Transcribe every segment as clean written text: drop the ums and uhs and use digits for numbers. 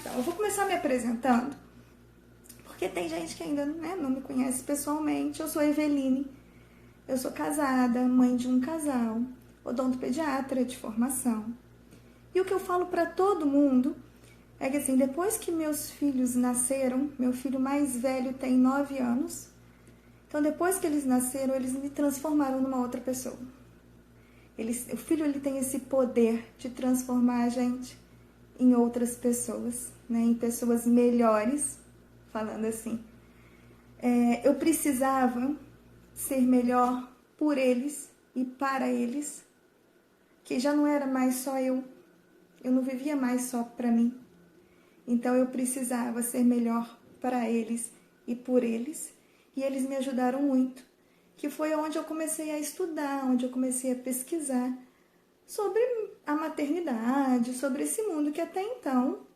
então, eu vou começar me apresentando, porque tem gente que ainda, né, não me conhece pessoalmente. Eu sou Eveline, eu sou casada, mãe de um casal, odontopediatra de formação. E o que eu falo para todo mundo é que, assim, depois que meus filhos nasceram, meu filho mais velho tem 9 anos, então depois que eles nasceram, eles me transformaram numa outra pessoa. O filho, ele tem esse poder de transformar a gente em outras pessoas, né? Em pessoas melhores, falando assim. Eu precisava ser melhor por eles e para eles, que já não era mais só eu não vivia mais só para mim. Então eu precisava ser melhor para eles e por eles, e eles me ajudaram muito, que foi onde eu comecei a estudar, onde eu comecei a pesquisar sobre a maternidade, sobre esse mundo que até então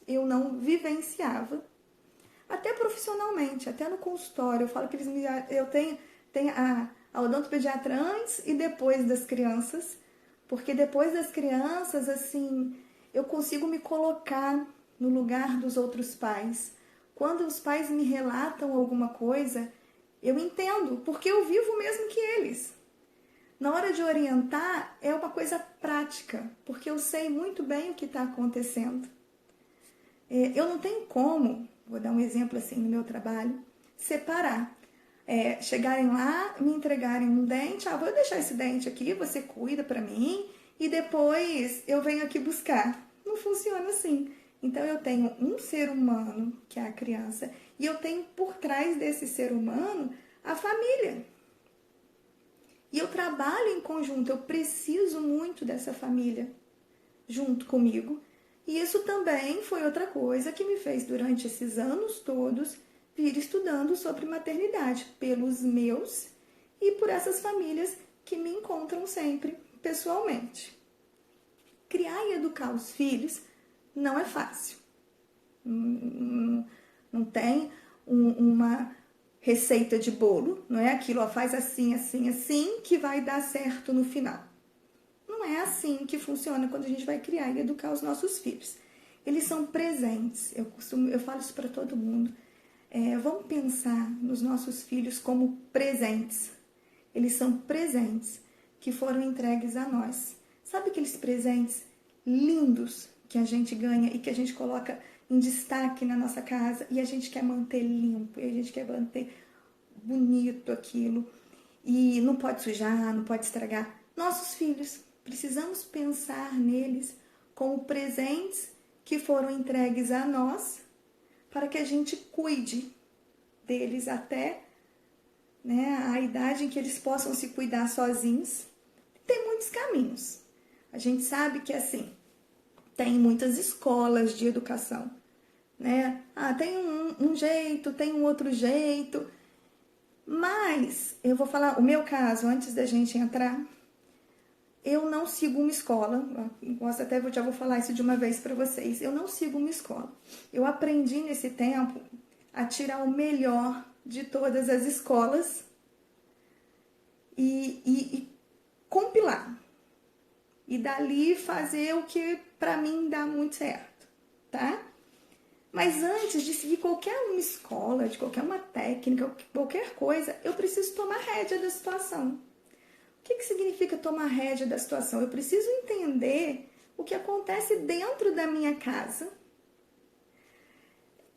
eu não vivenciava, até profissionalmente, até no consultório. Eu falo que eu tenho a odontopediatra antes e depois das crianças, porque depois das crianças, assim, eu consigo me colocar no lugar dos outros pais. Quando os pais me relatam alguma coisa, eu entendo, porque eu vivo mesmo que eles. Na hora de orientar, é uma coisa prática, porque eu sei muito bem o que está acontecendo. Eu não tenho como, vou dar um exemplo assim no meu trabalho, separar. Chegarem lá, me entregarem um dente, vou deixar esse dente aqui, você cuida para mim e depois eu venho aqui buscar. Não funciona assim. Então eu tenho um ser humano, que é a criança, e eu tenho por trás desse ser humano a família. E eu trabalho em conjunto, eu preciso muito dessa família junto comigo. E isso também foi outra coisa que me fez, durante esses anos todos, vir estudando sobre maternidade, pelos meus e por essas famílias que me encontram sempre pessoalmente. Criar e educar os filhos não é fácil. Não tem uma receita de bolo, não é aquilo, faz assim, assim, assim, que vai dar certo no final. Não é assim que funciona quando a gente vai criar e educar os nossos filhos. Eles são presentes, eu falo isso para todo mundo. Vamos pensar nos nossos filhos como presentes. Eles são presentes que foram entregues a nós. Sabe aqueles presentes lindos que a gente ganha e que a gente coloca em destaque na nossa casa e a gente quer manter limpo, e a gente quer manter bonito aquilo, e não pode sujar, não pode estragar? Nossos filhos, precisamos pensar neles como presentes que foram entregues a nós, para que a gente cuide deles até, né, a idade em que eles possam se cuidar sozinhos. Tem muitos caminhos. A gente sabe que, assim, tem muitas escolas de educação, né? Tem um jeito, tem um outro jeito. Mas eu vou falar o meu caso antes da gente entrar. Eu não sigo uma escola, já vou falar isso de uma vez para vocês. Eu não sigo uma escola. Eu aprendi nesse tempo a tirar o melhor de todas as escolas e compilar. E dali fazer o que para mim dá muito certo, tá? Mas antes de seguir qualquer uma escola, de qualquer uma técnica, qualquer coisa, eu preciso tomar rédea da situação. O que significa tomar rédea da situação? Eu preciso entender o que acontece dentro da minha casa.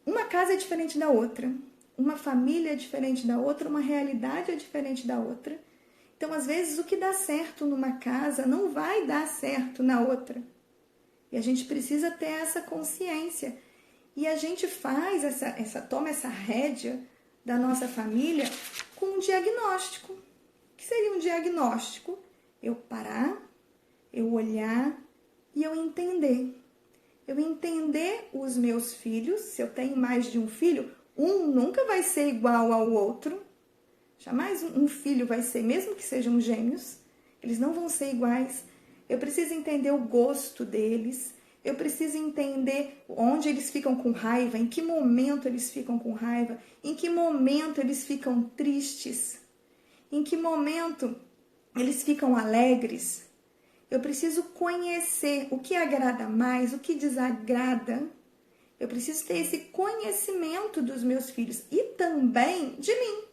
Uma casa é diferente da outra, uma família é diferente da outra, uma realidade é diferente da outra. Então, às vezes, o que dá certo numa casa não vai dar certo na outra. E a gente precisa ter essa consciência. E a gente toma essa rédea da nossa família com um diagnóstico. O que seria um diagnóstico? Eu parar, eu olhar e eu entender. Eu entender os meus filhos. Se eu tenho mais de um filho, um nunca vai ser igual ao outro. Jamais um filho vai ser, mesmo que sejam gêmeos, eles não vão ser iguais. Eu preciso entender o gosto deles. Eu preciso entender onde eles ficam com raiva, em que momento eles ficam com raiva, em que momento eles ficam tristes, em que momento eles ficam alegres. Eu preciso conhecer o que agrada mais, o que desagrada. Eu preciso ter esse conhecimento dos meus filhos e também de mim.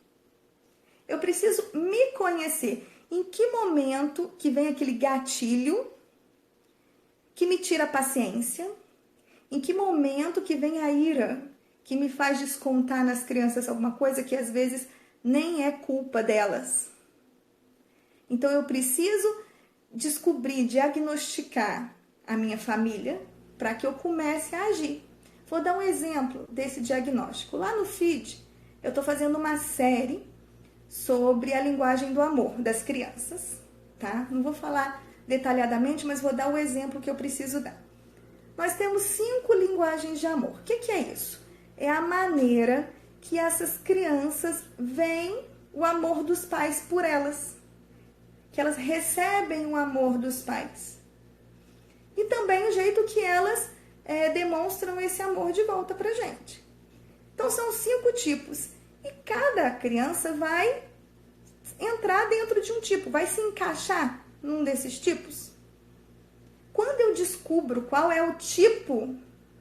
Eu preciso me conhecer. Em que momento que vem aquele gatilho que me tira a paciência? Em que momento que vem a ira que me faz descontar nas crianças alguma coisa que às vezes nem é culpa delas? Então eu preciso descobrir, diagnosticar a minha família para que eu comece a agir. Vou dar um exemplo desse diagnóstico. Lá no feed, eu estou fazendo uma série sobre a linguagem do amor das crianças, tá? Não vou falar detalhadamente, mas vou dar o exemplo que eu preciso dar. Nós temos 5 linguagens de amor. O que é isso? É a maneira que essas crianças veem o amor dos pais por elas. Que elas recebem o amor dos pais. E também o jeito que elas demonstram esse amor de volta pra gente. Então são 5 tipos. E cada criança vai entrar dentro de um tipo, vai se encaixar num desses tipos. Quando eu descubro qual é o tipo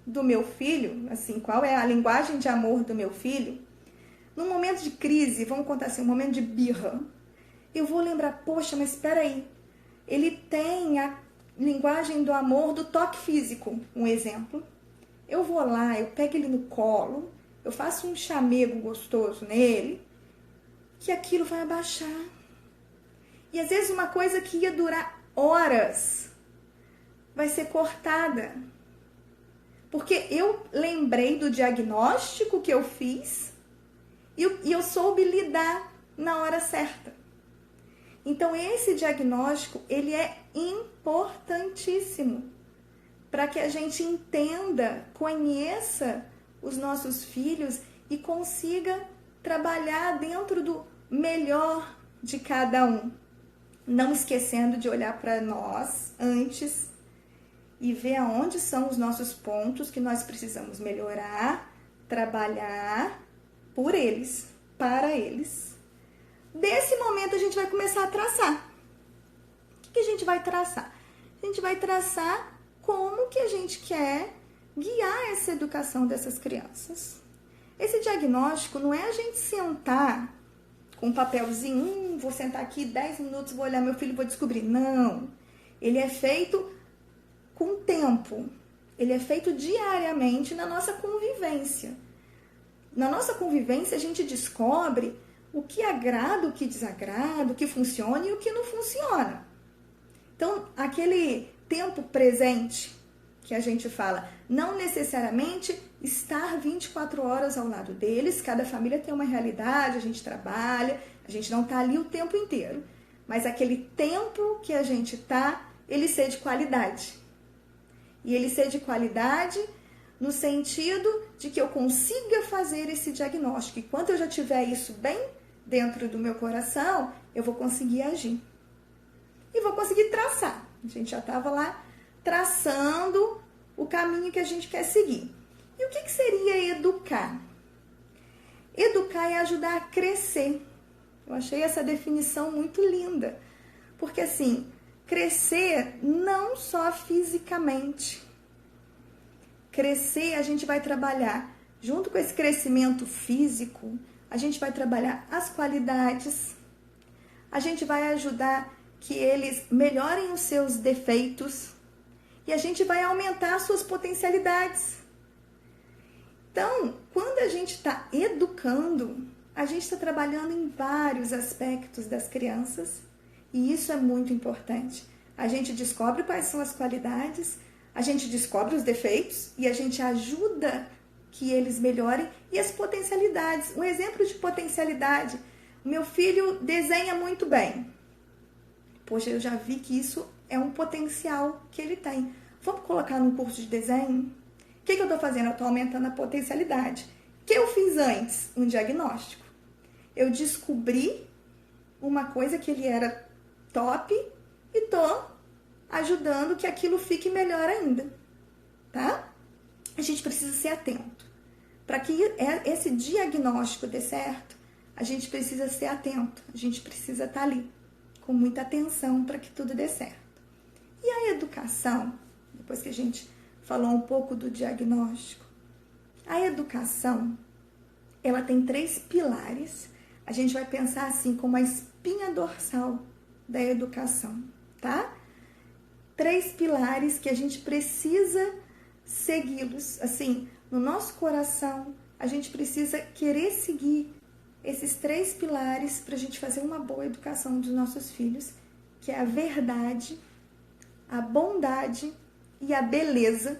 do meu filho, assim, qual é a linguagem de amor do meu filho, num momento de crise, vamos contar assim, um momento de birra, eu vou lembrar, poxa, mas espera aí, ele tem a linguagem do amor do toque físico, um exemplo. Eu vou lá, eu pego ele no colo, eu faço um chamego gostoso nele, que aquilo vai abaixar. E às vezes uma coisa que ia durar horas vai ser cortada. Porque eu lembrei do diagnóstico que eu fiz e eu soube lidar na hora certa. Então esse diagnóstico, ele é importantíssimo para que a gente entenda, conheça os nossos filhos e consiga trabalhar dentro do melhor de cada um. Não esquecendo de olhar para nós antes e ver aonde são os nossos pontos que nós precisamos melhorar, trabalhar por eles, para eles. Desse momento a gente vai começar a traçar. O que a gente vai traçar? A gente vai traçar como que a gente quer guiar essa educação dessas crianças. Esse diagnóstico não é a gente sentar com um papelzinho, vou sentar aqui 10 minutos, vou olhar meu filho e vou descobrir. Não, ele é feito com tempo, ele é feito diariamente na nossa convivência. Na nossa convivência a gente descobre o que agrada, o que desagrada, o que funciona e o que não funciona. Então, aquele tempo presente que a gente fala, não necessariamente estar 24 horas ao lado deles, cada família tem uma realidade, a gente trabalha, a gente não está ali o tempo inteiro, mas aquele tempo que a gente está, ele ser de qualidade. E ele ser de qualidade no sentido de que eu consiga fazer esse diagnóstico. E quando eu já tiver isso bem dentro do meu coração, eu vou conseguir agir. E vou conseguir traçar. A gente já estava lá traçando o caminho que a gente quer seguir. E o que seria educar? Educar é ajudar a crescer. Eu achei essa definição muito linda. Porque assim, crescer não só fisicamente. Crescer, a gente vai trabalhar, junto com esse crescimento físico, a gente vai trabalhar as qualidades, a gente vai ajudar que eles melhorem os seus defeitos e a gente vai aumentar as suas potencialidades. Então, quando a gente está educando, a gente está trabalhando em vários aspectos das crianças e isso é muito importante. A gente descobre quais são as qualidades, a gente descobre os defeitos e a gente ajuda que eles melhorem e as potencialidades. Um exemplo de potencialidade, meu filho desenha muito bem. Poxa, eu já vi que isso é um potencial que ele tem. Vamos colocar num curso de desenho? O que eu estou fazendo? Eu estou aumentando a potencialidade. O que eu fiz antes? Um diagnóstico. Eu descobri uma coisa que ele era top e estou ajudando que aquilo fique melhor ainda, tá? A gente precisa ser atento. Para que esse diagnóstico dê certo, a gente precisa ser atento, a gente precisa estar ali, com muita atenção para que tudo dê certo. E a educação, depois que a gente falou um pouco do diagnóstico, A educação, ela tem 3 pilares. A gente vai pensar assim como a espinha dorsal da educação, tá? 3 pilares que a gente precisa segui-los, assim, no nosso coração, a gente precisa querer seguir esses 3 pilares para a gente fazer uma boa educação dos nossos filhos, que é a verdade, a bondade e a beleza.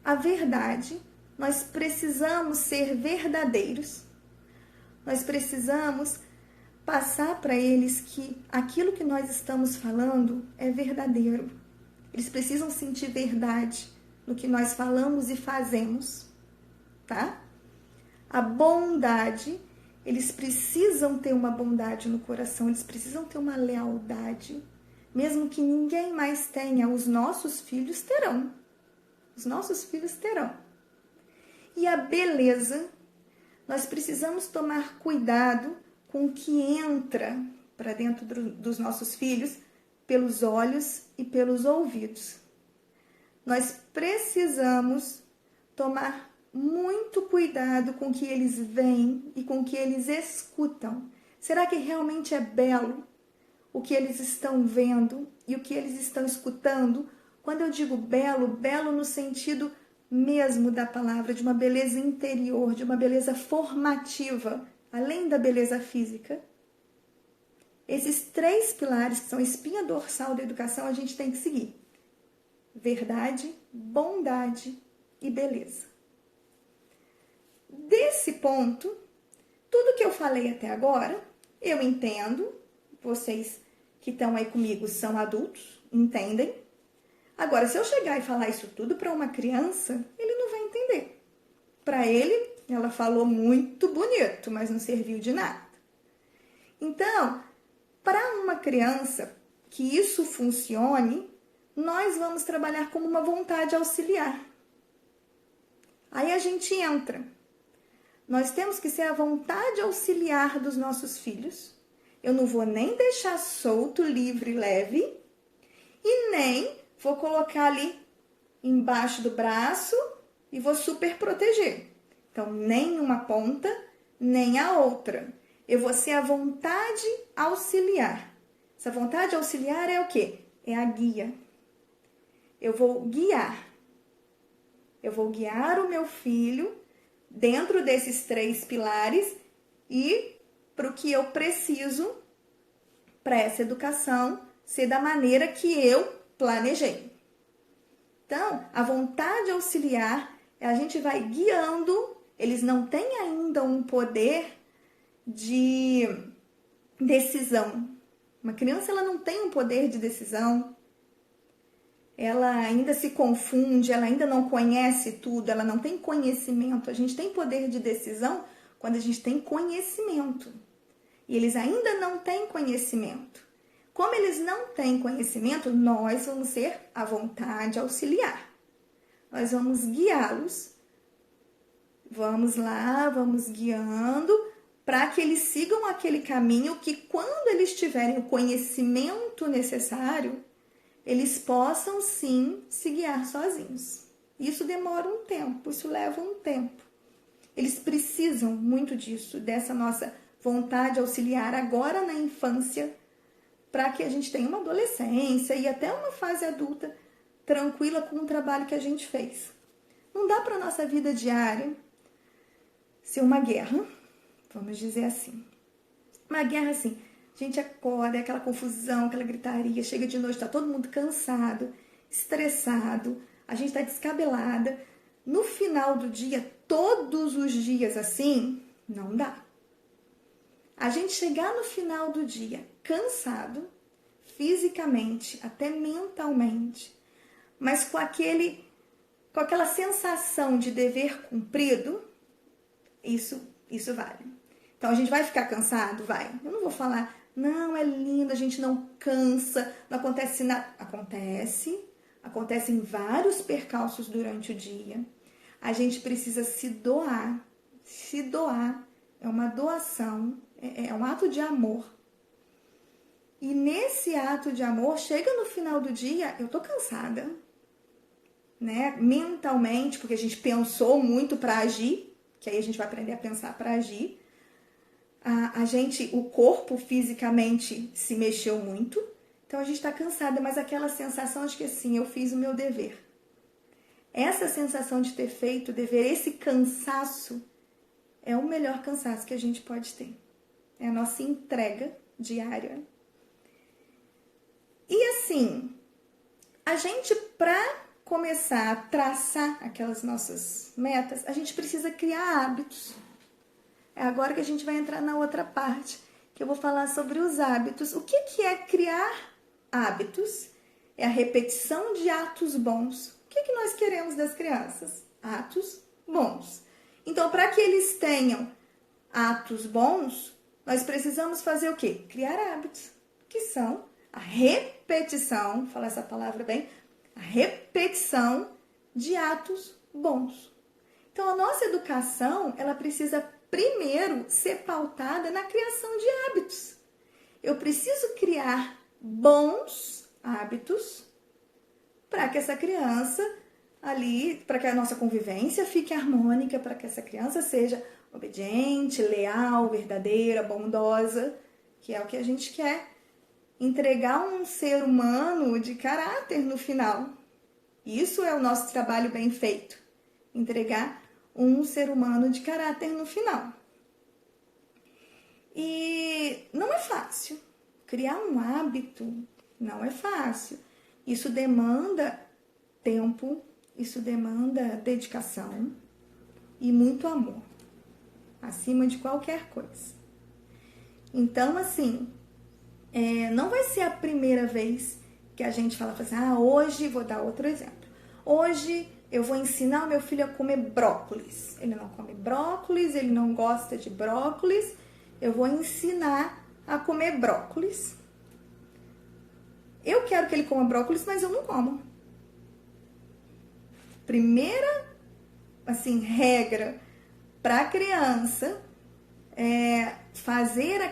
A verdade, nós precisamos ser verdadeiros, nós precisamos passar para eles que aquilo que nós estamos falando é verdadeiro. Eles precisam sentir verdade no que nós falamos e fazemos, tá? A bondade, eles precisam ter uma bondade no coração, eles precisam ter uma lealdade. Mesmo que ninguém mais tenha, os nossos filhos terão. Os nossos filhos terão. E a beleza, nós precisamos tomar cuidado com o que entra para dentro dos nossos filhos pelos olhos e pelos ouvidos. Nós precisamos tomar muito cuidado com o que eles veem e com o que eles escutam. Será que realmente é belo o que eles estão vendo e o que eles estão escutando? Quando eu digo belo, belo no sentido mesmo da palavra, de uma beleza interior, de uma beleza formativa, além da beleza física. Esses 3 pilares, que são a espinha dorsal da educação, a gente tem que seguir. Verdade, bondade e beleza. Desse ponto, tudo que eu falei até agora, eu entendo, vocês que estão aí comigo são adultos, entendem. Agora, se eu chegar e falar isso tudo para uma criança, ele não vai entender. Para ele, ela falou muito bonito, mas não serviu de nada. Então, para uma criança que isso funcione, nós vamos trabalhar como uma vontade auxiliar. Aí a gente entra. Nós temos que ser a vontade auxiliar dos nossos filhos. Eu não vou nem deixar solto, livre, leve, e nem vou colocar ali embaixo do braço e vou super proteger. Então, nem uma ponta, nem a outra. Eu vou ser a vontade auxiliar. Essa vontade auxiliar é o quê? É a guia. Eu vou guiar. Eu vou guiar o meu filho dentro desses 3 pilares e para o que eu preciso para essa educação ser da maneira que eu planejei. Então, a vontade auxiliar, a gente vai guiando, eles não têm ainda um poder de decisão. Uma criança, ela não tem um poder de decisão, ela ainda se confunde, ela ainda não conhece tudo, ela não tem conhecimento. A gente tem poder de decisão quando a gente tem conhecimento. E eles ainda não têm conhecimento. Como eles não têm conhecimento, nós vamos ser a vontade auxiliar. Nós vamos guiá-los. Vamos lá, vamos guiando para que eles sigam aquele caminho que quando eles tiverem o conhecimento necessário, eles possam sim se guiar sozinhos. Isso demora um tempo, isso leva um tempo. Eles precisam muito disso, dessa nossa vontade auxiliar agora na infância, para que a gente tenha uma adolescência e até uma fase adulta tranquila com o trabalho que a gente fez. Não dá para a nossa vida diária ser uma guerra, vamos dizer assim. Uma guerra assim, a gente acorda, é aquela confusão, aquela gritaria, chega de noite, está todo mundo cansado, estressado, a gente está descabelada. No final do dia, todos os dias assim, não dá. A gente chegar no final do dia cansado, fisicamente, até mentalmente, mas com aquela sensação de dever cumprido, isso vale. Então, a gente vai ficar cansado? Vai. Eu não vou falar, não, é lindo, a gente não cansa, não acontece nada. Acontecem vários percalços durante o dia. A gente precisa se doar. Se doar é uma doação, é um ato de amor. E nesse ato de amor, chega no final do dia, eu tô cansada. né? Mentalmente, porque a gente pensou muito para agir, que aí a gente vai aprender a pensar para agir. O corpo fisicamente se mexeu muito, então a gente está cansada, mas aquela sensação de que assim, eu fiz o meu dever. Essa sensação de ter feito o dever, esse cansaço, é o melhor cansaço que a gente pode ter. É a nossa entrega diária. E assim, a gente, para começar a traçar aquelas nossas metas, a gente precisa criar hábitos. É agora que a gente vai entrar na outra parte, que eu vou falar sobre os hábitos. O que é criar hábitos? É a repetição de atos bons. O que nós queremos das crianças? Atos bons. Então, para que eles tenham atos bons, nós precisamos fazer o quê? Criar hábitos, que são a repetição, vou falar essa palavra bem, a repetição de atos bons. Então, a nossa educação, ela precisa primeiro ser pautada na criação de hábitos. Eu preciso criar bons hábitos para que essa criança ali, para que a nossa convivência fique harmônica, para que essa criança seja obediente, leal, verdadeira, bondosa, que é o que a gente quer. Entregar um ser humano de caráter no final. Isso é o nosso trabalho bem feito. Entregar um ser humano de caráter no final. E não é fácil. Criar um hábito não é fácil. Isso demanda tempo, isso demanda dedicação e muito amor, acima de qualquer coisa. Então, assim, não vai ser a primeira vez que a gente fala assim, hoje, vou dar outro exemplo. Hoje eu vou ensinar o meu filho a comer brócolis. Ele não come brócolis, ele não gosta de brócolis. Eu vou ensinar a comer brócolis. Eu quero que ele coma brócolis, mas eu não como. Primeira, assim, regra para a criança é fazer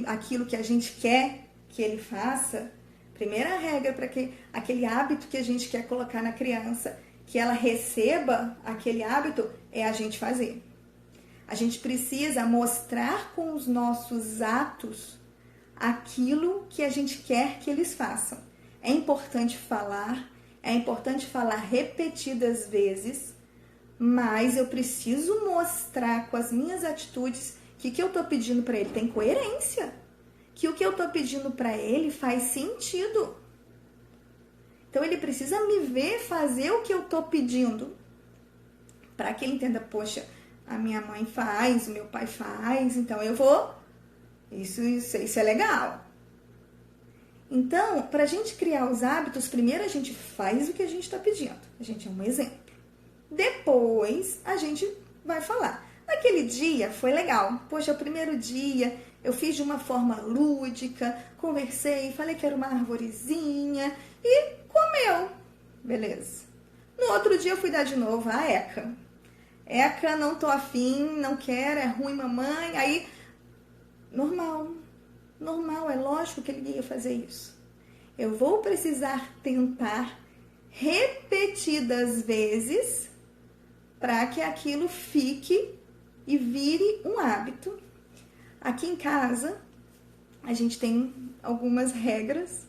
aquilo que a gente quer que ele faça. Primeira regra para que aquele hábito que a gente quer colocar na criança, que ela receba aquele hábito, é a gente fazer. A gente precisa mostrar com os nossos atos aquilo que a gente quer que eles façam. É importante falar repetidas vezes, mas eu preciso mostrar com as minhas atitudes que eu estou pedindo para ele tem coerência, que o que eu estou pedindo para ele faz sentido. Então ele precisa me ver fazer o que eu estou pedindo, para que ele entenda, poxa, a minha mãe faz, o meu pai faz, então eu vou. Isso é legal. Então, para a gente criar os hábitos, primeiro a gente faz o que a gente está pedindo. A gente é um exemplo. Depois, a gente vai falar. Naquele dia foi legal. Poxa, o primeiro dia eu fiz de uma forma lúdica, conversei, falei que era uma arvorezinha e comeu. Beleza. No outro dia eu fui dar de novo a Eca. Eca, não tô afim, não quero, é ruim, mamãe. Aí, normal, é lógico que ele ia fazer isso. Eu vou precisar tentar repetidas vezes para que aquilo fique e vire um hábito. Aqui em casa, a gente tem algumas regras,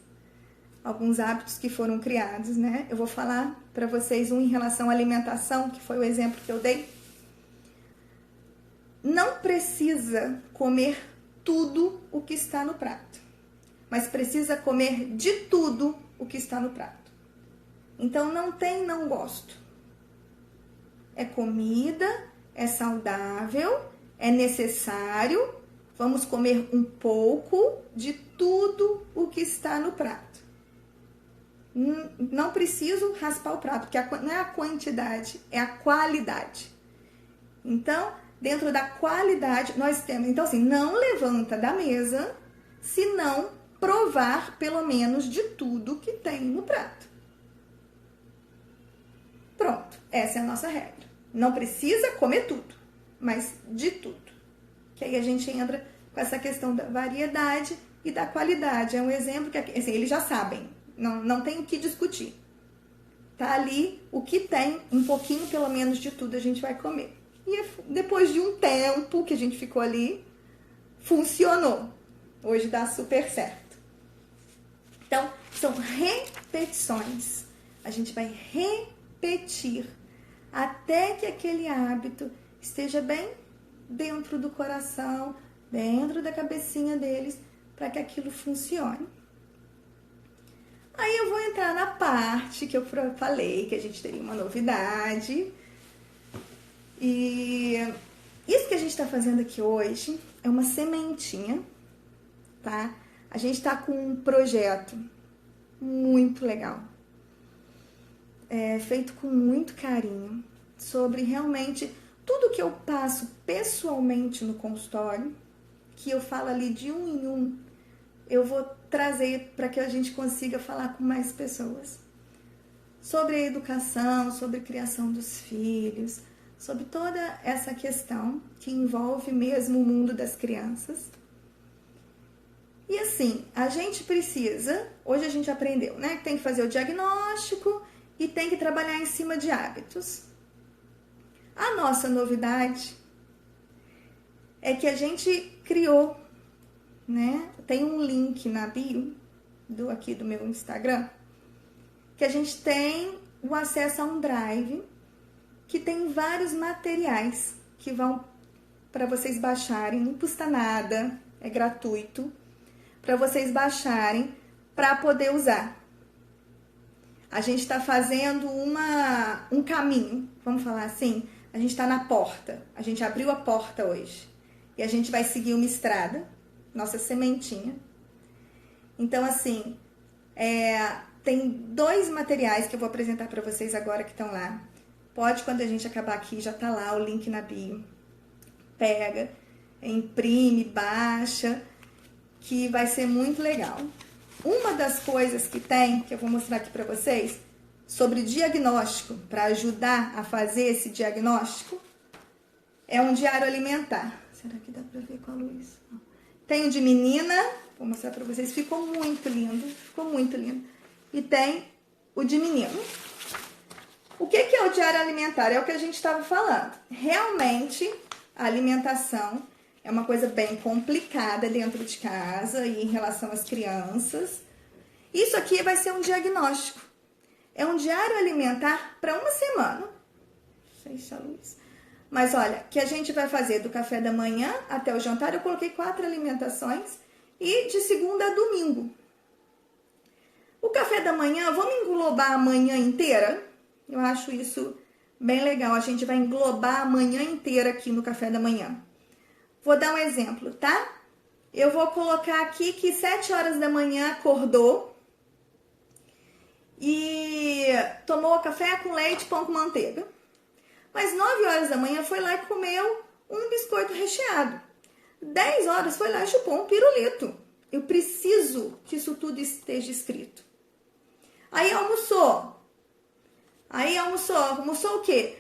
alguns hábitos que foram criados, né? Eu vou falar para vocês um em relação à alimentação, que foi o exemplo que eu dei. Não precisa comer tudo o que está no prato, mas precisa comer de tudo o que está no prato. Então não tem não gosto. É comida, é saudável, é necessário. Vamos comer um pouco de tudo o que está no prato. Não preciso raspar o prato, porque não é a quantidade, é a qualidade. Então, dentro da qualidade, nós temos... Então, assim, não levanta da mesa se não provar, pelo menos, de tudo que tem no prato. Pronto, essa é a nossa regra. Não precisa comer tudo, mas de tudo. Que aí a gente entra com essa questão da variedade e da qualidade. É um exemplo que, assim, eles já sabem, não tem o que discutir. Tá ali o que tem, um pouquinho pelo menos de tudo a gente vai comer. E depois de um tempo que a gente ficou ali, funcionou. Hoje dá super certo. Então, são repetições. A gente vai repetir até que aquele hábito esteja bem dentro do coração, dentro da cabecinha deles, para que aquilo funcione. Aí eu vou entrar na parte que eu falei que a gente teria uma novidade. E isso que a gente está fazendo aqui hoje é uma sementinha, tá? A gente está com um projeto muito legal, feito com muito carinho, sobre realmente tudo que eu passo pessoalmente no consultório, que eu falo ali de um em um, eu vou trazer para que a gente consiga falar com mais pessoas. Sobre a educação, sobre a criação dos filhos, sobre toda essa questão que envolve mesmo o mundo das crianças. E assim, a gente precisa, hoje a gente aprendeu, né, que tem que fazer o diagnóstico e tem que trabalhar em cima de hábitos. A nossa novidade é que a gente criou, né, tem um link na bio aqui do meu Instagram, que a gente tem o acesso a um drive que tem vários materiais que vão para vocês baixarem, não custa nada, é gratuito, para vocês baixarem para poder usar. A gente está fazendo um caminho, vamos falar assim, a gente está na porta, a gente abriu a porta hoje e a gente vai seguir uma estrada, nossa sementinha. Então, assim, tem 2 materiais que eu vou apresentar para vocês agora que estão lá. Pode, quando a gente acabar aqui, já tá lá o link na bio. Pega, imprime, baixa, que vai ser muito legal. Uma das coisas que tem, que eu vou mostrar aqui para vocês, sobre diagnóstico, para ajudar a fazer esse diagnóstico, é um diário alimentar. Será que dá para ver com a luz? Tem o de menina, vou mostrar para vocês, ficou muito lindo, E tem o de menino. O que é o diário alimentar? É o que a gente estava falando. Realmente, a alimentação é uma coisa bem complicada dentro de casa e em relação às crianças. Isso aqui vai ser um diagnóstico. É um diário alimentar para uma semana. Não sei se é a luz. Mas olha, que a gente vai fazer do café da manhã até o jantar. Eu coloquei 4 alimentações e de segunda a domingo. O café da manhã, vamos englobar a manhã inteira? Eu acho isso bem legal. A gente vai englobar a manhã inteira aqui no café da manhã. Vou dar um exemplo, tá? Eu vou colocar aqui que 7 horas da manhã acordou e tomou café com leite, pão com manteiga. Mas 9 horas da manhã foi lá e comeu um biscoito recheado. 10 horas foi lá e chupou um pirulito. Eu preciso que isso tudo esteja escrito. Aí almoçou. Almoçou o quê?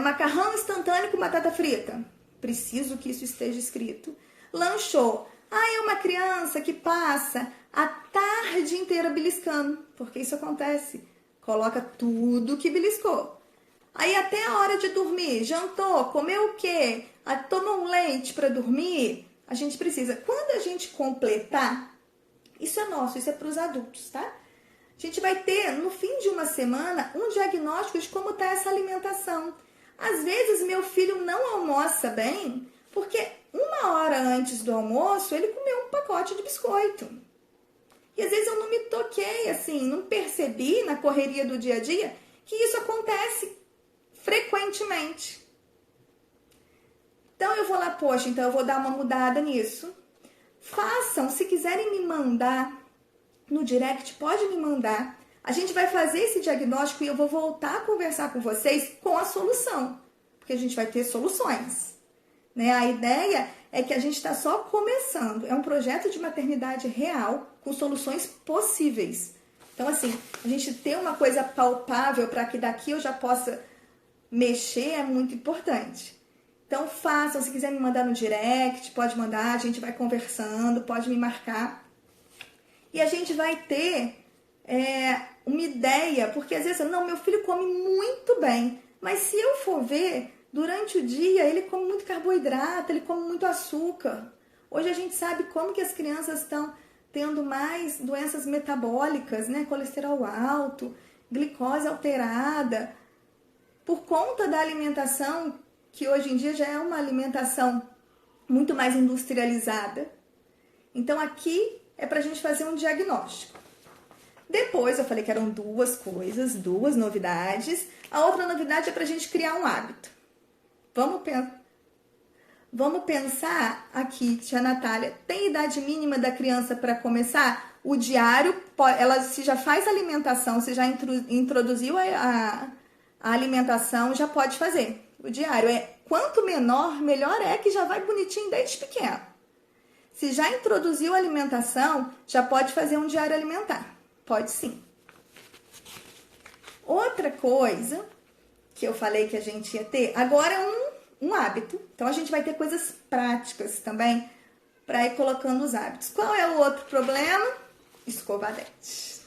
Macarrão instantâneo com batata frita. Preciso que isso esteja escrito. Lanchou. É uma criança que passa a tarde inteira beliscando. Porque isso acontece. Coloca tudo que beliscou. Aí até a hora de dormir, jantou, comeu o quê? Tomou um leite para dormir. A gente precisa. Quando a gente completar, isso é nosso, isso é para os adultos, tá? A gente vai ter, no fim de uma semana, um diagnóstico de como está essa alimentação. Às vezes, meu filho não almoça bem, porque 1 hora antes do almoço, ele comeu um pacote de biscoito. E às vezes eu não me toquei, assim, não percebi na correria do dia a dia que isso acontece frequentemente. Então eu vou lá, poxa, então eu vou dar uma mudada nisso. Façam, se quiserem me mandar no direct, pode me mandar. A gente vai fazer esse diagnóstico e eu vou voltar a conversar com vocês com a solução. Porque a gente vai ter soluções, né? A ideia é que a gente está só começando. É um projeto de maternidade real com soluções possíveis. Então, assim, a gente ter uma coisa palpável para que daqui eu já possa mexer é muito importante. Então, façam. Se quiser me mandar no direct, pode mandar. A gente vai conversando, pode me marcar. E a gente vai ter uma ideia, porque às vezes, não, meu filho come muito bem, mas se eu for ver, durante o dia ele come muito carboidrato, ele come muito açúcar. Hoje a gente sabe como que as crianças estão tendo mais doenças metabólicas, né? Colesterol alto, glicose alterada, por conta da alimentação, que hoje em dia já é uma alimentação muito mais industrializada. Então aqui é para a gente fazer um diagnóstico. Depois eu falei que eram duas coisas, duas novidades. A outra novidade é para a gente criar um hábito. Vamos pensar aqui, tia Natália, tem idade mínima da criança para começar? O diário, ela se já faz alimentação, se já introduziu a alimentação, já pode fazer. O diário quanto menor, melhor é, que já vai bonitinho desde pequeno. Se já introduziu a alimentação, já pode fazer um diário alimentar. Pode sim. Outra coisa que eu falei que a gente ia ter, agora é um hábito. Então, a gente vai ter coisas práticas também para ir colocando os hábitos. Qual é o outro problema? Escovar dente.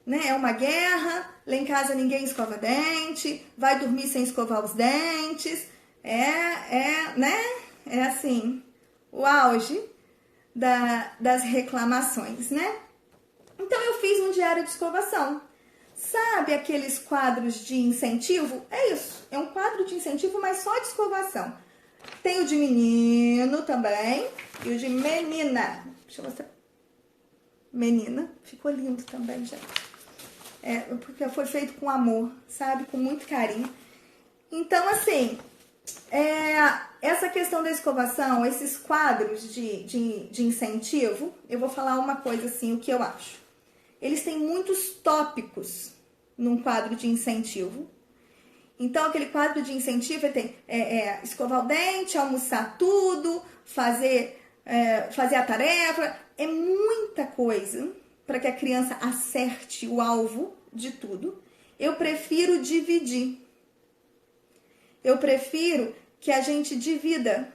Né? É uma guerra, lá em casa ninguém escova dente, vai dormir sem escovar os dentes. Né? É assim, o auge das reclamações, né? Então, eu fiz um diário de escovação. Sabe aqueles quadros de incentivo? É isso, é um quadro de incentivo, mas só de escovação. Tem o de menino também e o de menina. Deixa eu mostrar. Menina, ficou lindo também, gente. Porque foi feito com amor, sabe? Com muito carinho. Então, assim, essa questão da escovação, esses quadros de incentivo, eu vou falar uma coisa assim, o que eu acho. Eles têm muitos tópicos num quadro de incentivo. Então, aquele quadro de incentivo tem escovar o dente, almoçar tudo, fazer a tarefa. É muita coisa para que a criança acerte o alvo de tudo. Eu prefiro dividir. Eu prefiro que a gente divida,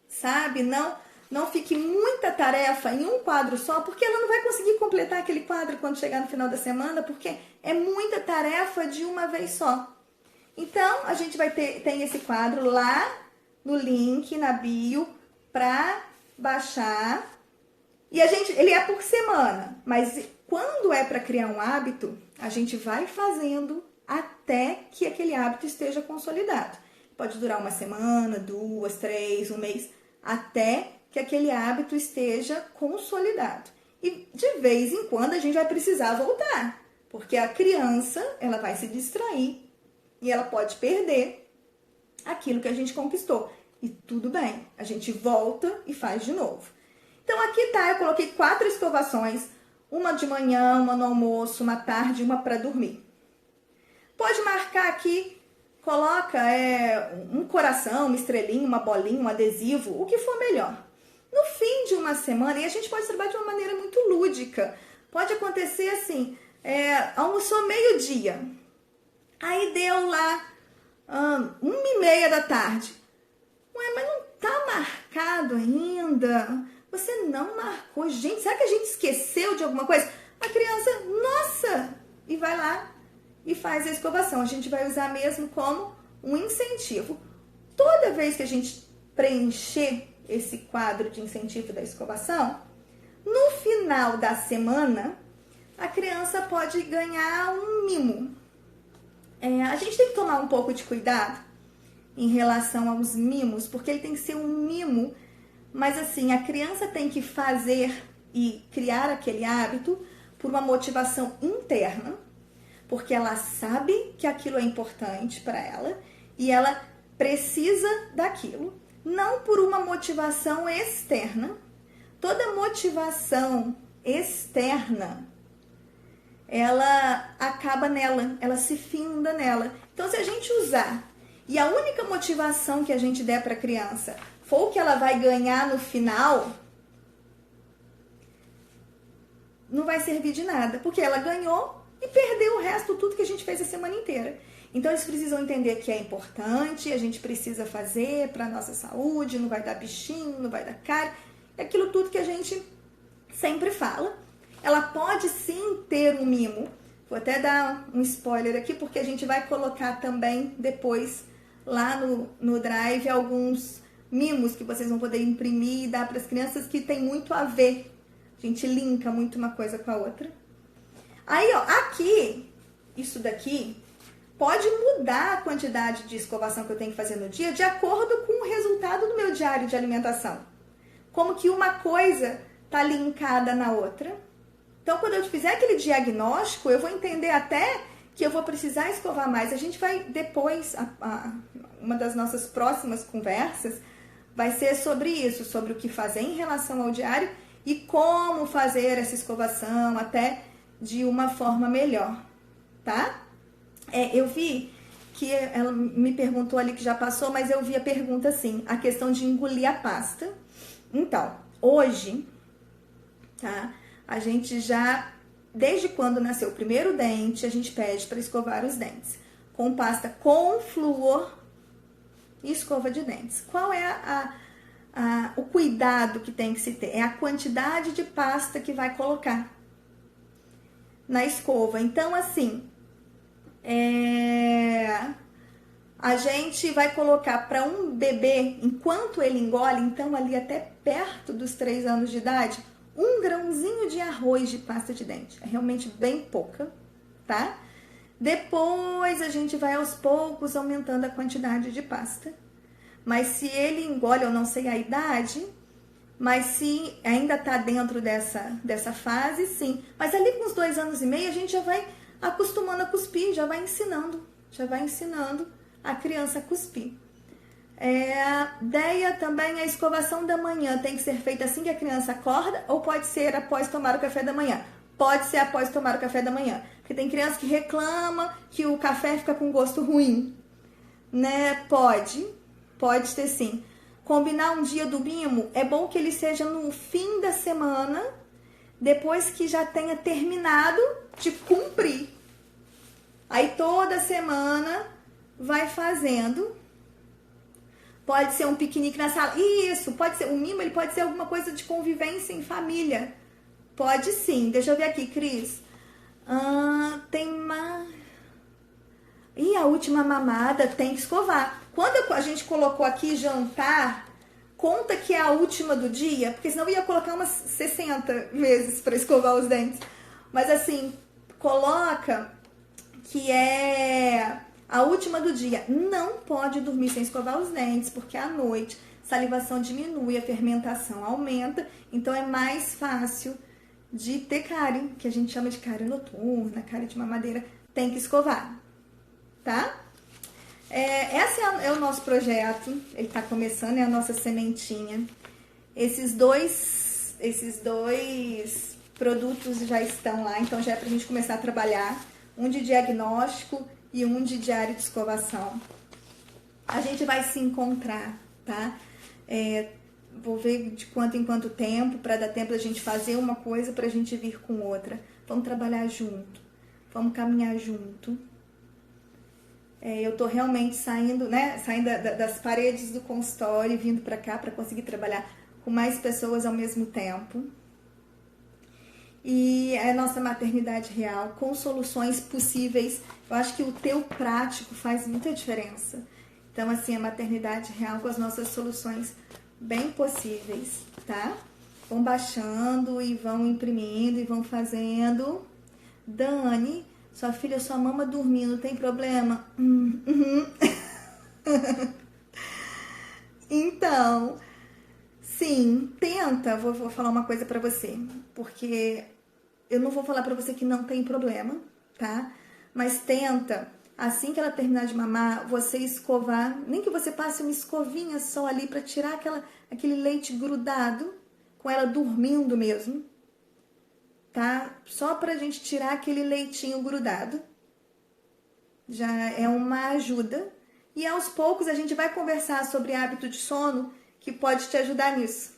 sabe? Não fique muita tarefa em um quadro só, porque ela não vai conseguir completar aquele quadro quando chegar no final da semana, porque é muita tarefa de uma vez só. Então, a gente tem esse quadro lá no link, na bio, para baixar. E ele é por semana, mas quando é para criar um hábito, a gente vai fazendo até que aquele hábito esteja consolidado. Pode durar uma semana, 2, 3, um mês, até que aquele hábito esteja consolidado. E de vez em quando a gente vai precisar voltar, porque a criança, ela vai se distrair e ela pode perder aquilo que a gente conquistou. E tudo bem, a gente volta e faz de novo. Então aqui tá, eu coloquei 4 escovações, uma de manhã, uma no almoço, uma tarde e uma para dormir. Pode marcar aqui, coloca um coração, uma estrelinha, uma bolinha, um adesivo, o que for melhor. No fim de uma semana, e a gente pode trabalhar de uma maneira muito lúdica, pode acontecer assim, almoçou meio-dia, aí deu lá 1h30 da tarde. Ué, mas não tá marcado ainda? Você não marcou. Gente, será que a gente esqueceu de alguma coisa? A criança, nossa, e vai lá e faz a escovação. A gente vai usar mesmo como um incentivo. Toda vez que a gente preencher esse quadro de incentivo da escovação, no final da semana, a criança pode ganhar um mimo. A gente tem que tomar um pouco de cuidado em relação aos mimos, porque ele tem que ser um mimo, mas assim, a criança tem que fazer e criar aquele hábito por uma motivação interna, porque ela sabe que aquilo é importante para ela e ela precisa daquilo, não por uma motivação externa. Toda motivação externa, ela acaba nela, ela se finda nela. Então, se a gente usar e a única motivação que a gente der para a criança for o que ela vai ganhar no final, não vai servir de nada, porque ela ganhou e perdeu o resto, tudo que a gente fez a semana inteira. Então, eles precisam entender que é importante, a gente precisa fazer para a nossa saúde, não vai dar bichinho, não vai dar cárie, é aquilo tudo que a gente sempre fala. ela pode sim ter um mimo. Vou até dar um spoiler aqui, porque a gente vai colocar também depois lá no Drive alguns mimos que vocês vão poder imprimir e dar para as crianças, que tem muito a ver. A gente linka muito uma coisa com a outra. Aí, ó, aqui, isso daqui pode mudar a quantidade de escovação que eu tenho que fazer no dia de acordo com o resultado do meu diário de alimentação. Como que uma coisa tá linkada na outra. Então, quando eu fizer aquele diagnóstico, eu vou entender até que eu vou precisar escovar mais. A gente vai depois, uma das nossas próximas conversas vai ser sobre isso, sobre o que fazer em relação ao diário e como fazer essa escovação até de uma forma melhor, tá? Eu vi que ela me perguntou ali que já passou, mas eu vi a pergunta assim, a questão de engolir a pasta. Então, hoje, tá? A gente já, desde quando nasceu o primeiro dente, a gente pede para escovar os dentes com pasta com flúor e escova de dentes. Qual é o cuidado que tem que se ter? É a quantidade de pasta que vai colocar na escova. Então, assim, a gente vai colocar para um bebê, enquanto ele engole, então ali até perto dos 3 anos de idade, 1 grãozinho de arroz de pasta de dente. É realmente bem pouca, tá? Depois a gente vai aos poucos aumentando a quantidade de pasta. Mas se ele engole, eu não sei a idade, mas se ainda tá dentro dessa fase, sim. Mas ali com os 2 anos e meio, a gente já vai acostumando a cuspir, já vai ensinando a criança a cuspir. A ideia também, a escovação da manhã tem que ser feita assim que a criança acorda ou pode ser após tomar o café da manhã? Pode ser após tomar o café da manhã, porque tem criança que reclama que o café fica com gosto ruim, né? Pode ter sim. Combinar um dia do mimo, é bom que ele seja no fim da semana, depois que já tenha terminado de cumprir. Aí toda semana vai fazendo. Pode ser um piquenique na sala. Isso, pode ser. O mimo, ele pode ser alguma coisa de convivência em família. Pode sim. Deixa eu ver aqui, Cris. Tem uma... E a última mamada tem que escovar. Quando a gente colocou aqui jantar, conta que é a última do dia, porque senão eu ia colocar umas 60 vezes para escovar os dentes. Mas assim, coloca que é a última do dia. Não pode dormir sem escovar os dentes, porque à noite a salivação diminui, a fermentação aumenta, então é mais fácil de ter cárie, que a gente chama de cárie noturna, cárie de mamadeira, tem que escovar, tá? Esse é o nosso projeto, ele tá começando, é a nossa sementinha. Esses dois produtos já estão lá, então já é pra gente começar a trabalhar. Um de diagnóstico e um de diário de escovação. A gente vai se encontrar, tá? Vou ver de quanto em quanto tempo, para dar tempo da gente fazer uma coisa, pra gente vir com outra. Vamos trabalhar junto, vamos caminhar junto. Eu tô realmente saindo das paredes do consultório e vindo pra cá para conseguir trabalhar com mais pessoas ao mesmo tempo. E a nossa maternidade real, com soluções possíveis. Eu acho que o teu prático faz muita diferença. Então, assim, a maternidade real com as nossas soluções bem possíveis, tá? Vão baixando e vão imprimindo e vão fazendo. Dani, sua filha só mama dormindo, tem problema? Então, sim, tenta. Vou falar uma coisa pra você, porque eu não vou falar pra você que não tem problema, tá? Mas tenta, assim que ela terminar de mamar, você escovar, nem que você passe uma escovinha só ali pra tirar aquele leite grudado, com ela dormindo mesmo, tá? Só pra gente tirar aquele leitinho grudado. Já é uma ajuda. E aos poucos a gente vai conversar sobre hábito de sono, que pode te ajudar nisso,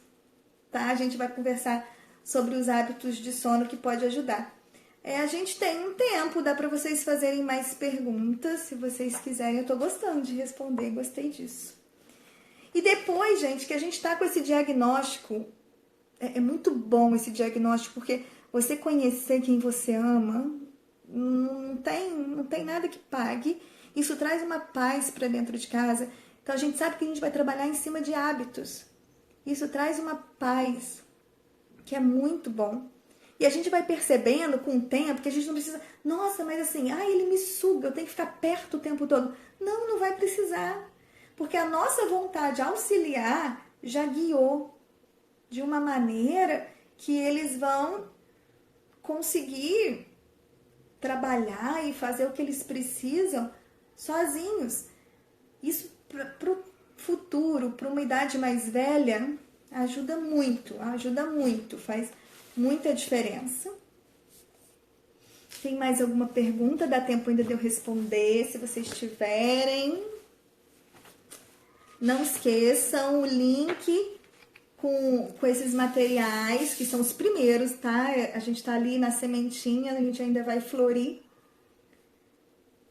tá? A gente vai conversar sobre os hábitos de sono que pode ajudar. A gente tem um tempo, dá pra vocês fazerem mais perguntas, se vocês quiserem. Eu tô gostando de responder, gostei disso. E depois, gente, que a gente tá com esse diagnóstico, é muito bom esse diagnóstico, porque Você conhecer quem você ama, não tem nada que pague. Isso traz uma paz para dentro de casa. Então a gente sabe que a gente vai trabalhar em cima de hábitos. Isso traz uma paz que é muito bom. E a gente vai percebendo com o tempo que a gente não precisa... Nossa, mas assim, ele me suga, eu tenho que ficar perto o tempo todo. Não, não vai precisar. Porque a nossa vontade auxiliar já guiou de uma maneira que eles vão conseguir trabalhar e fazer o que eles precisam sozinhos. Isso para o futuro, para uma idade mais velha, ajuda muito, faz muita diferença. Tem mais alguma pergunta? Dá tempo ainda de eu responder, se vocês tiverem. Não esqueçam o link com esses materiais, que são os primeiros, tá? A gente tá ali na sementinha, a gente ainda vai florir.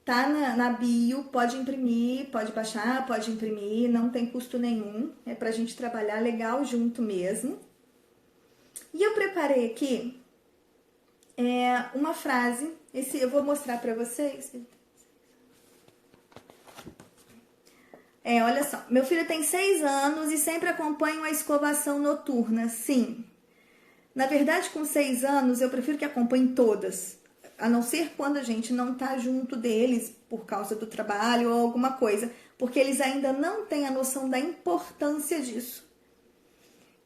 Tá na bio, pode imprimir, pode baixar, pode imprimir, não tem custo nenhum. É pra gente trabalhar legal junto mesmo. E eu preparei aqui uma frase, eu vou mostrar pra vocês. Olha só, meu filho tem 6 anos e sempre acompanha uma escovação noturna, sim. Na verdade, com 6 anos, eu prefiro que acompanhe todas, a não ser quando a gente não tá junto deles por causa do trabalho ou alguma coisa, porque eles ainda não têm a noção da importância disso.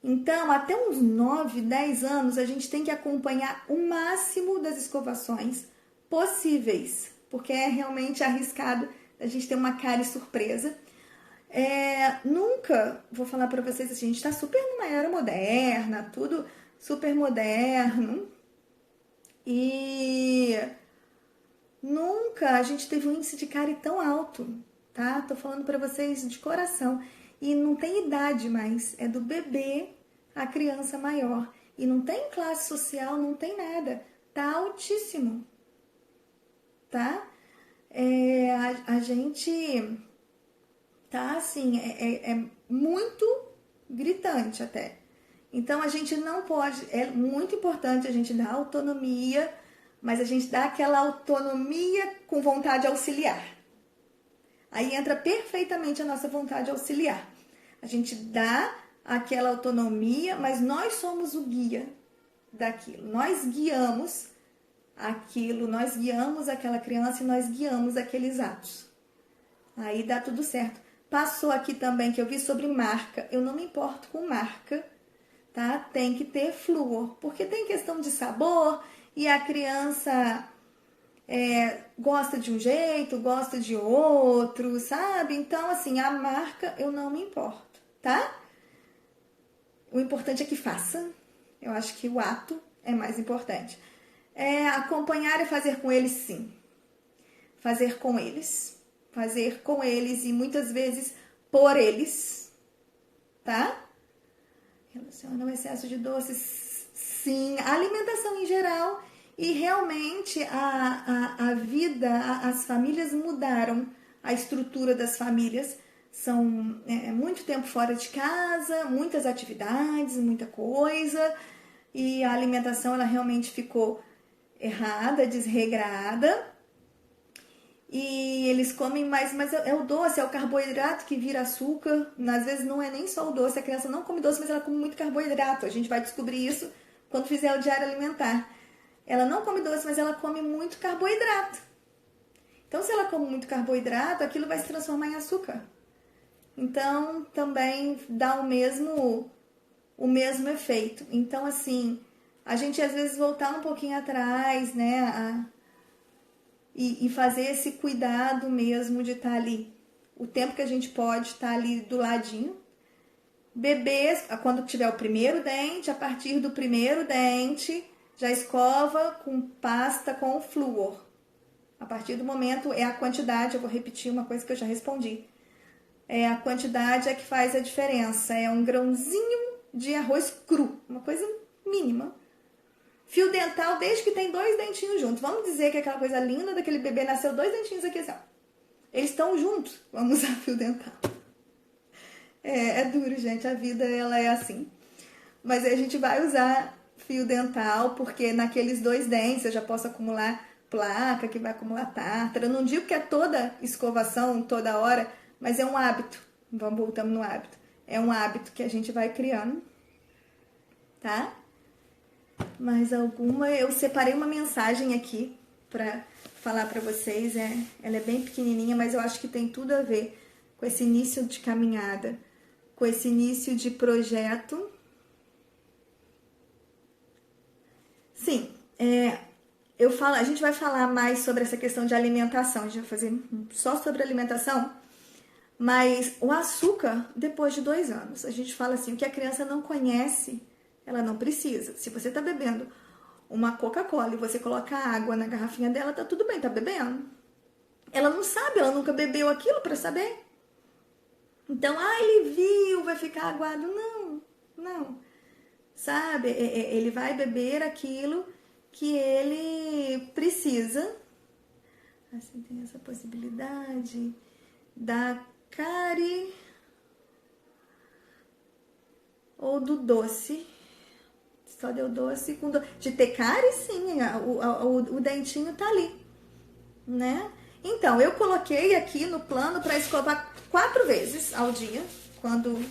Então, até uns 9, 10 anos, a gente tem que acompanhar o máximo das escovações possíveis, porque é realmente arriscado a gente ter uma cara surpresa. Nunca, vou falar pra vocês assim, a gente tá super numa era moderna, tudo super moderno, e nunca a gente teve um índice de cárie tão alto, tá? Tô falando pra vocês de coração. E não tem idade mais, é do bebê à criança maior. E não tem classe social, não tem nada. Tá altíssimo, tá? A gente tá assim, é muito gritante até. Então a gente não pode, é muito importante a gente dar autonomia, mas a gente dá aquela autonomia com vontade auxiliar. Aí entra perfeitamente a nossa vontade auxiliar. A gente dá aquela autonomia, mas nós somos o guia daquilo. Nós guiamos aquilo, nós guiamos aquela criança e nós guiamos aqueles atos. Aí dá tudo certo. Passou aqui também que eu vi sobre marca. Eu não me importo com marca, tá? Tem que ter flúor, porque tem questão de sabor e a criança gosta de um jeito, gosta de outro, sabe? Então, assim, a marca eu não me importo, tá? O importante é que faça. Eu acho que o ato é mais importante. Acompanhar e fazer com eles, sim. Fazer com eles. Fazer com eles e muitas vezes por eles, tá? Relaciona o excesso de doces, sim. A alimentação em geral e realmente a vida, as famílias mudaram, a estrutura das famílias. São muito tempo fora de casa, muitas atividades, muita coisa. E a alimentação ela realmente ficou errada, desregrada. E eles comem mais, mas é o doce, é o carboidrato que vira açúcar. Às vezes não é nem só o doce, a criança não come doce, mas ela come muito carboidrato. A gente vai descobrir isso quando fizer o diário alimentar. Ela não come doce, mas ela come muito carboidrato. Então, se ela come muito carboidrato, aquilo vai se transformar em açúcar. Então, também dá o mesmo efeito. Então, assim, a gente às vezes voltar um pouquinho atrás, né? E fazer esse cuidado mesmo de estar ali. O tempo que a gente pode estar ali do ladinho. Bebês, quando tiver o primeiro dente, a partir do primeiro dente, já escova com pasta com flúor. A partir do momento, é a quantidade, eu vou repetir uma coisa que eu já respondi. A quantidade é que faz a diferença. É um grãozinho de arroz cru, uma coisa mínima. Fio dental, desde que tem 2 dentinhos juntos. Vamos dizer que aquela coisa linda daquele bebê nasceu 2 dentinhos aqui assim, ó. Eles estão juntos, vamos usar fio dental. É duro, gente, a vida ela é assim. Mas a gente vai usar fio dental, porque naqueles 2 dentes eu já posso acumular placa, que vai acumular tártaro. Eu não digo que é toda escovação, toda hora, mas é um hábito. Voltamos no hábito. É um hábito que a gente vai criando, tá? Mais alguma? Eu separei uma mensagem aqui pra falar pra vocês. Ela é bem pequenininha, mas eu acho que tem tudo a ver com esse início de caminhada, com esse início de projeto. Sim, a gente vai falar mais sobre essa questão de alimentação. A gente vai fazer só sobre alimentação, mas o açúcar, depois de 2 anos, a gente fala assim, o que a criança não conhece, ela não precisa. Se você tá bebendo uma Coca-Cola e você coloca água na garrafinha dela, tá tudo bem, tá bebendo. Ela não sabe, ela nunca bebeu aquilo pra saber. Então, ele viu, vai ficar aguado. Não. Sabe? Ele vai beber aquilo que ele precisa. Assim, tem essa possibilidade da cárie ou do doce. Só deu doce com doce. De ter cárie, sim, o dentinho tá ali, né? Então, eu coloquei aqui no plano para escovar 4 vezes ao dia, quando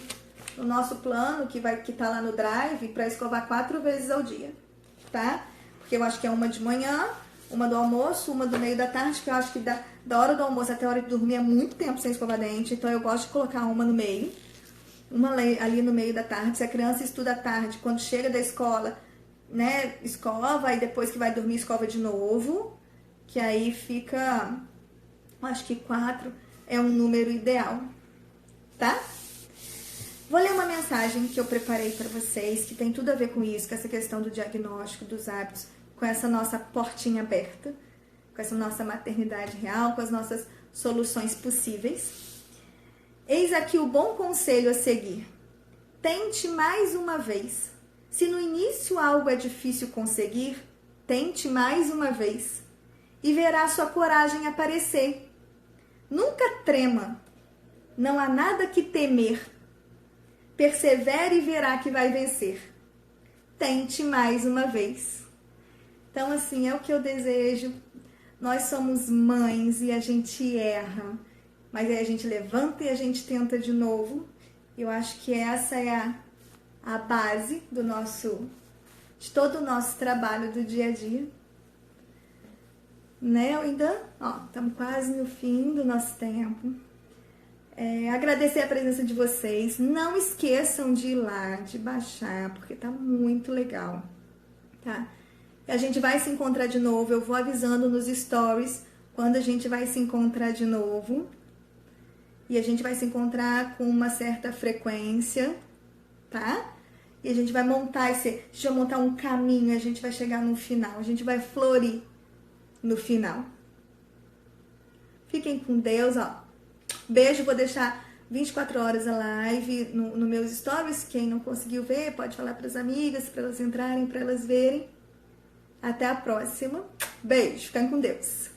no nosso plano, que tá lá no Drive, para escovar 4 vezes ao dia, tá? Porque eu acho que é uma de manhã, uma do almoço, uma do meio da tarde, que eu acho que da hora do almoço até a hora de dormir é muito tempo sem escovar dente, então eu gosto de colocar uma no meio, uma ali no meio da tarde. Se a criança estuda à tarde, quando chega da escola, né, escova, e depois que vai dormir, escova de novo, que aí fica, acho que 4 é um número ideal, tá? Vou ler uma mensagem que eu preparei para vocês, que tem tudo a ver com isso, com essa questão do diagnóstico dos hábitos, com essa nossa portinha aberta, com essa nossa maternidade real, com as nossas soluções possíveis. Eis aqui o bom conselho a seguir. Tente mais uma vez. Se no início algo é difícil conseguir, tente mais uma vez e verá sua coragem aparecer. Nunca trema. Não há nada que temer. Persevere e verá que vai vencer. Tente mais uma vez. Então, assim, é o que eu desejo. Nós somos mães e a gente erra, mas aí a gente levanta e a gente tenta de novo. Eu acho que essa é a base de todo o nosso trabalho do dia a dia. Né? Estamos quase no fim do nosso tempo. Agradecer a presença de vocês. Não esqueçam de ir lá, de baixar, porque tá muito legal, tá? A gente vai se encontrar de novo. Eu vou avisando nos stories quando a gente vai se encontrar de novo. E a gente vai se encontrar com uma certa frequência, tá? E a gente vai montar um caminho, a gente vai chegar no final, a gente vai florir no final. Fiquem com Deus, Beijo, vou deixar 24 horas a live no meus stories. Quem não conseguiu ver, pode falar para as amigas, para elas entrarem, para elas verem. Até a próxima. Beijo, fiquem com Deus.